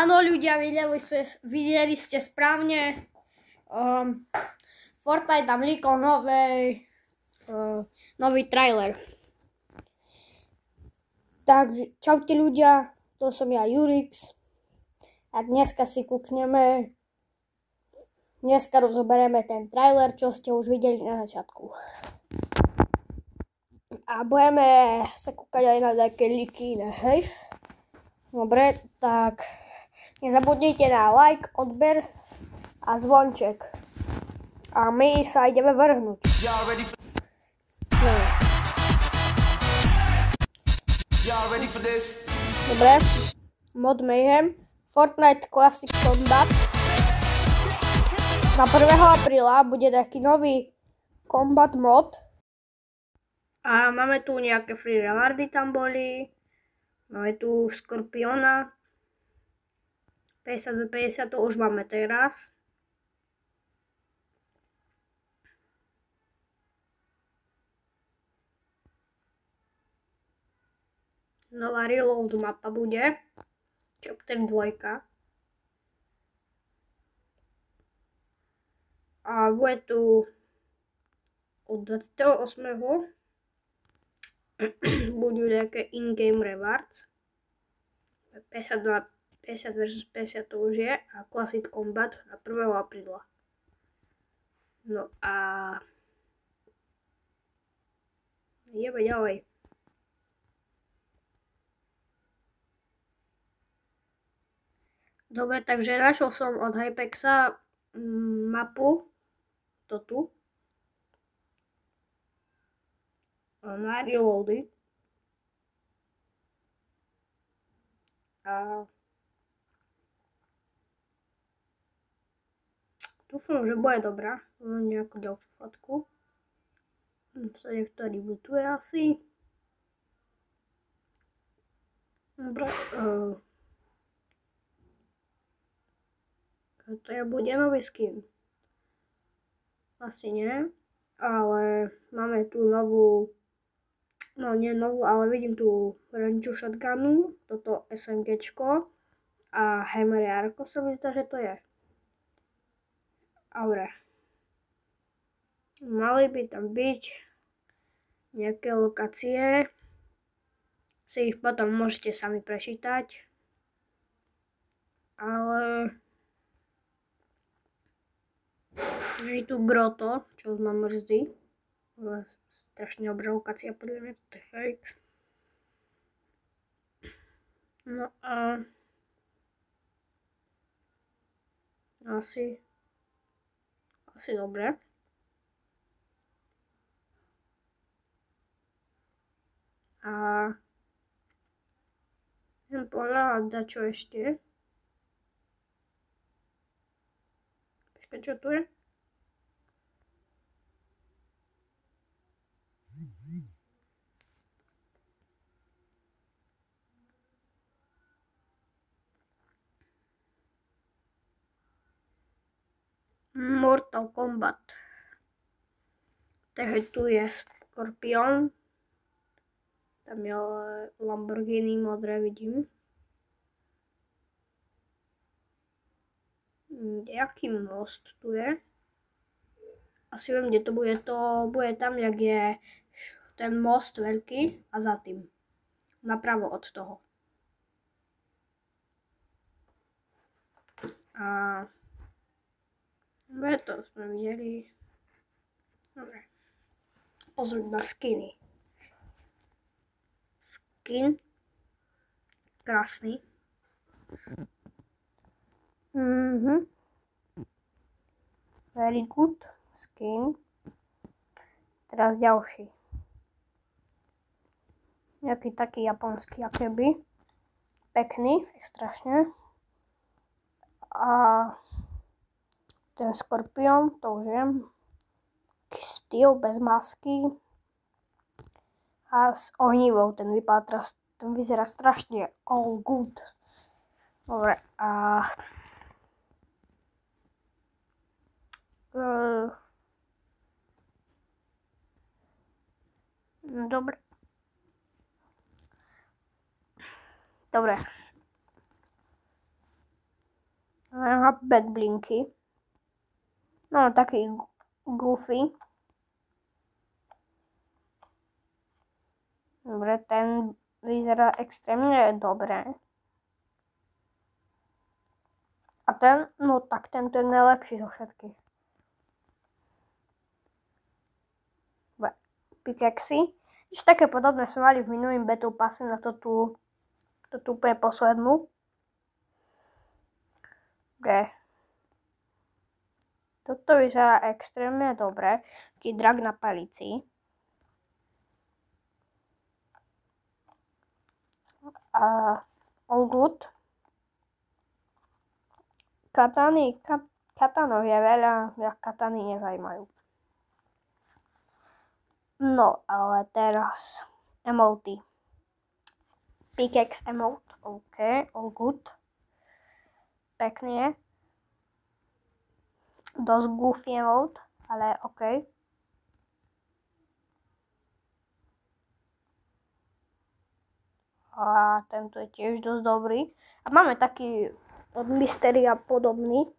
Áno, ľudia, videli ste správne. Fortnite tam líkol nový trailer. Takže čaute ľudia, to som ja Jurix. A dneska si kúkneme. Dneska rozoberieme ten trailer, čo ste už videli na začiatku. A budeme sa kúkať aj na také líky, hej? Dobre, tak nezabudnite na like, odber a zvonček. A my sa ideme vrhnúť. No. Dobre, mod Mayhem, Fortnite Classic Combat. Na 1. apríla bude taký nový Combat mod. A máme tu nejaké free rewardy, tam boli. Máme tu Skorpiona. 50 to už máme teraz. Nová reload mapa bude. Chapter 2. A bude tu od 28. budú nejaké in-game rewards. 50 versus 50 to už je. A Classic Combat na 1. apríla. No a ideme ďalej. Dobre, takže našiel som od Hypexa mapu. To tu. Na reloady. A dúfam, že bude dobrá. Mám nejakú ďalšiu fotku. Sa niektorý butuje asi. Dobre. To je bude nový skin. Asi nie. Ale máme tu novú. No nie novú, ale vidím tu Range Shotgunu, toto SMGčko a Hammer Jarko sa mi zdá, že to je. Dobre. Mali by tam byť nejaké lokácie. Si ich potom môžete sami prečítať. Ale je tu Grotto, čo ma mrzí. Strašne dobrá lokácia, podľa mňa to je fake. No a asi dobre. A idem pohľadať čo ešte. Počkaj, čo tu je? Mortal Kombat. Takže tu je Skorpion. Tam je Lamborghini modré, vidím. Jaký most tu je? Asi viem, kde to bude. To bude tam, jak je ten most veľký a za tým. Napravo od toho. A to sme videli. Dobre. Pozrieť na skiny. Skin. Krásny. Very good skin. Teraz ďalší. Nejaký taký japonský, akéby. Pekný, strašne. A ten Skorpion, to už viem. Taký styl bez masky. A s ohnívou, ten vyzerá strašne all good. Dobre, a dobre. backblinky. No, taký goofy. Dobre, ten vyzerá extrémne dobre. A ten, no tak tento je najlepší zo všetkých. Pickaxy. Ešte také podobné sme mali v minulým Battle Passe na to tu úplne poslednú. Dobre. Toto vyzerá extrémne dobre. Taký drak na palici. All good. Katanov je veľa, mňa katany nezajímajú. No, ale teraz emoty. Pickaxe emote, OK, all good. Pekne. Dosť goofy emote, ale OK. A tento je tiež dosť dobrý. A máme taký od Mysteria podobný.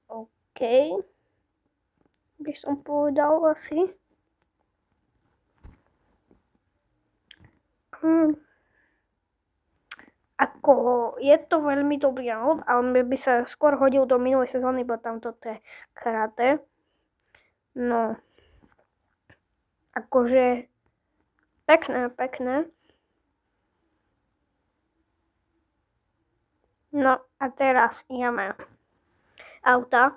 OK. By som povedal asi. Ako je to veľmi dobrý emote, ale by sa skôr hodil do minulej sezóny, bo tam toto je karate. No. Akože pekné. No a teraz ideme auta.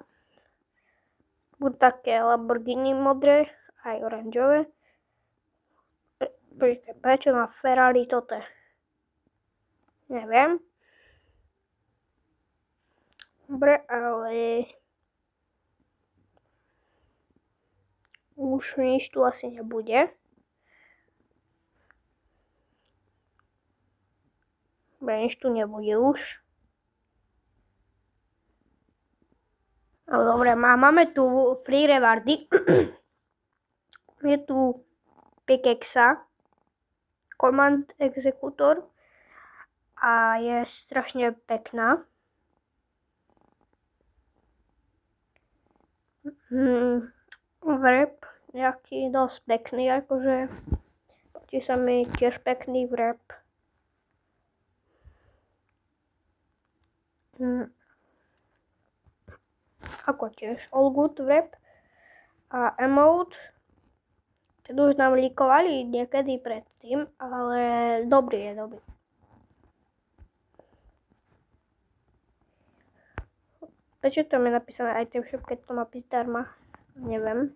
Buď také Lamborghini modré, aj oranžové. Prečo má Ferrari toto? Neviem. Dobre, ale už nič tu asi nebude. Dobre, nič tu nebude už. No dobre, máme tu free rewardy. Je tu pickaxe, command executor a je strašne pekná. Wrap nejaký dosť pekný, akože páči sa mi tiež pekný wrap. Ako tiež all good wrap a emote. Teda už nám líkovali niekedy predtým, ale dobrý je dobrý. Prečo tam je napísané item shop, keď to má byť zdarma? Neviem.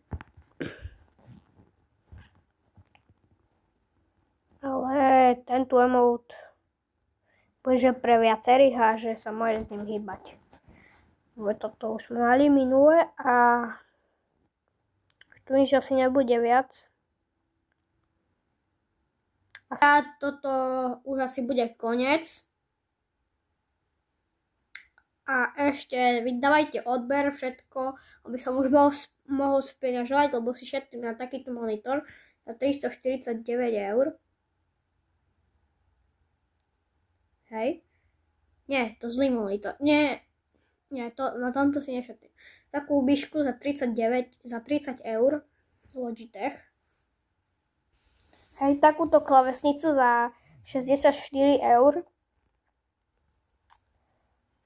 Ale tento emote bude pre viacerých a že sa môže s ním hýbať. Toto už sme mali minule a tu nič asi nebude viac. A toto už asi bude koniec. A ešte vydávajte odber, všetko, aby som už mohol speňažovať, lebo si šetrím na takýto monitor za 349 €. Hej. Nie, to zlý monitor. Nie, na tomto si nešetrím. Takú výšku za 30 € Logitech. Hej, takúto klávesnicu za 64 €.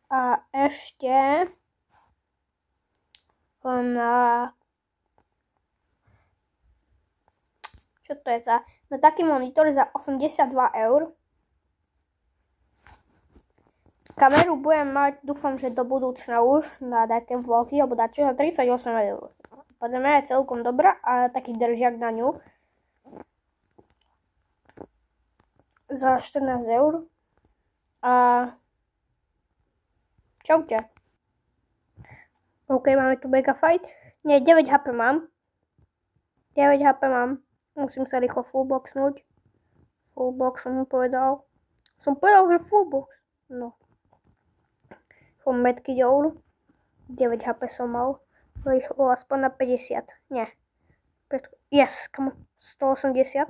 A ešte čo to je na taký monitor za 82 €. Kameru budem mať, dúfam, že do budúcna už na také vlogy, alebo dačo za 38 €. Podľa mňa je celkom dobrá a taký držiak na ňu za 14 €. A čaute. OK, máme tu Megafight. Nie, 9 HP mám. Musím sa rýchlo fullboxnúť. Fullbox som mu povedal. Som povedal, že fullbox. No. Som medky ďour. 9 HP som mal. Rýchlo aspoň na 50. Nie. Yes, come on. 180.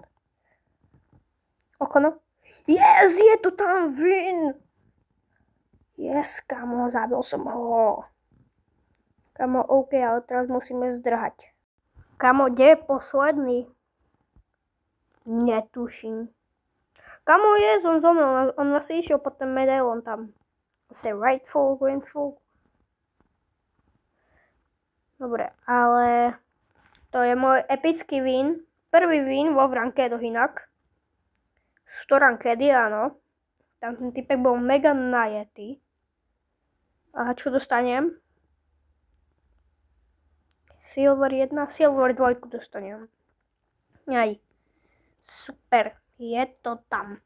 Okono. Yes, je to tam win! Yes, kamo, zabil som ho. Kamo, OK, ale teraz musíme zdrhať. Kamo, kde je posledný? Netuším. Kamo je, on zomrel, on asi išiel po ten medailon tam. Asi rightful, greenful. Dobre, ale to je môj epický win. Prvý win vo rankedoch inak. 100 rankedy, áno. Tam ten typek bol mega najetý. A čo dostanem? Silver 1, Silver 2 dostanem. Aj. Super, je to tam.